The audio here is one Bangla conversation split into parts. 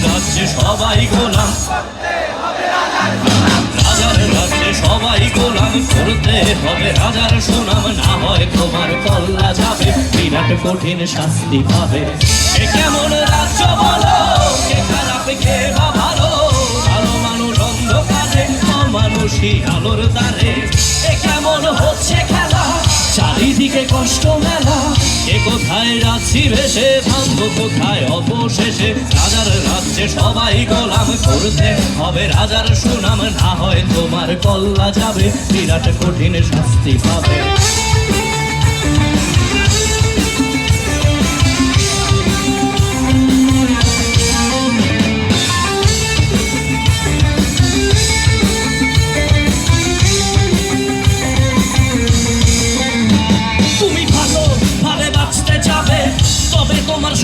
রাজ্যে সবাই গোলাম, রাজার রাজ্যে সবাই গোলাম, করতে হবে রাজার সুনাম, না হয় তোমার কল্লা যাবে, বিরাট কঠিন শাস্তি পাবে। এ কেমন রাজ্য বলো, কে খারাপ কে বা ভালো, ভালো মানুষ অন্ধকারে, অমানুষী আলোর দ্বারে। এ কেমন হচ্ছে খেলা, চারিদিকে কষ্ট মেলা, এ কোথায় যাচ্ছি ভেসে, থামবো কোথায় অবশেষে। রাজার রাজ্যে সবাই গোলাম, করতে হবে রাজার সুনাম, না হয় তোমার কল্লা যাবে, বিরাট কঠিন শাস্তি পাবে।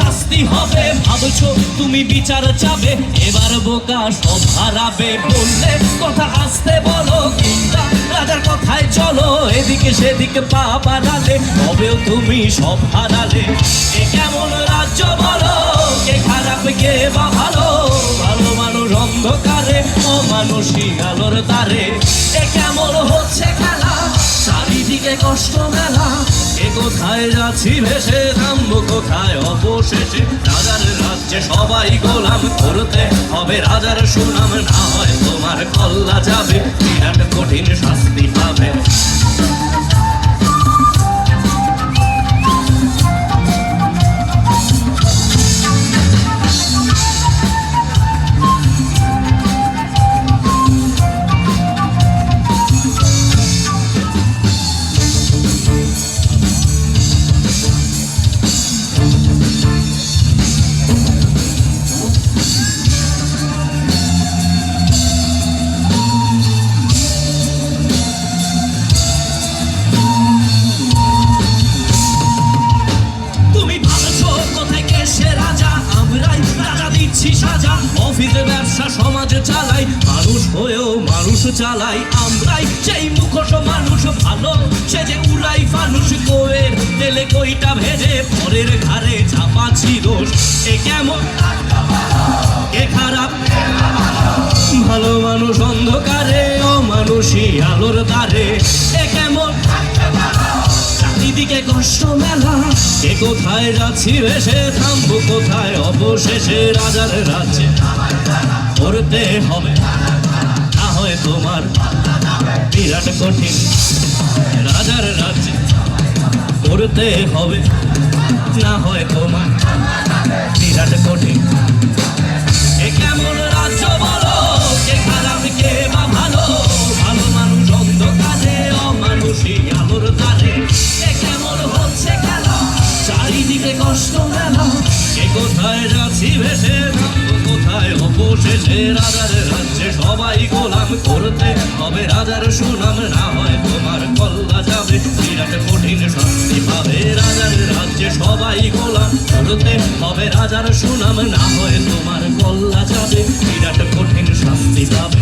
শাস্তি হবে ভাবছো তুমি বিচার চাবে, এবার বোকা সব হারাবে, বললে কথা আসতে বলো, কিংবা রাজার কথায় চলো, এদিকে সেদিকে পা বাড়ালে, তবেও তুমি সব হারালে। এ কেমন রাজ্য বলো, কে খারাপ কে বা ভালো, ভালো মানুষ অন্ধকারে, অমানুষী আলোর দ্বারে। এ কেমন হচ্ছে খেলা, চারিদিকে কষ্ট মেলা, এ কোথায় যাচ্ছি ভেসে, থামবো কোথায় অবশেষে। রাজার রাজ্যে সবাই গোলাম, করতে হবে রাজার সুনাম, না হয় তোমার কল্লা যাবে, বিরাট কঠিন শাস্তি পাবে। অফিসে ব্যবসা সমাজ চালাই, মানুষ হয়েও মানুষ চালাই আমরাই, সেই মুখোশ মানুষ ভালো সেজে উড়াই ফানুষ, কোয়ের তেলে কইটা ভেজে পরের ঘাড়ে চাপাচ্ছি দোষ। এ কেমন, কে খারাপ ভালো মানুষ অন্ধকারে, অমানুষী আলোর দ্বারে। এ কেমন চারিদিকে কষ্ট মেলা, এ কোথায় যাচ্ছি ভেসে, থামবো কোথায় অবশেষে। রাজার রাজ্যে করতে হবে, না হয় তোমার বিরাট কঠিন, রাজার রাজ্যে করতে হবে, না হয় তোমার বিরাট কঠিন। এ কেমন রাজ্য বলো, কে খারাপ কে বা ভালো, ভালো মানুষ অন্ধকারে, অমানুষী আলোর দ্বারে। এ কেমন হচ্ছে খেলা, চারিদিকে কষ্ট মেলা, এ কোথায় যাচ্ছি ভেসে, থামবো কোথায় অবশেষে। রাজার রাজ্যে সবাই গোলাম, করতে হবে রাজার সুনাম, না হয় তোমার কল্লা যাবে, বিরাট কঠিন শাস্তি পাবে। রাজার রাজ্যে সবাই গোলাম, করতে হবে রাজার সুনাম, না হয় তোমার কল্লা যাবে, বিরাট কঠিন শাস্তি পাবে।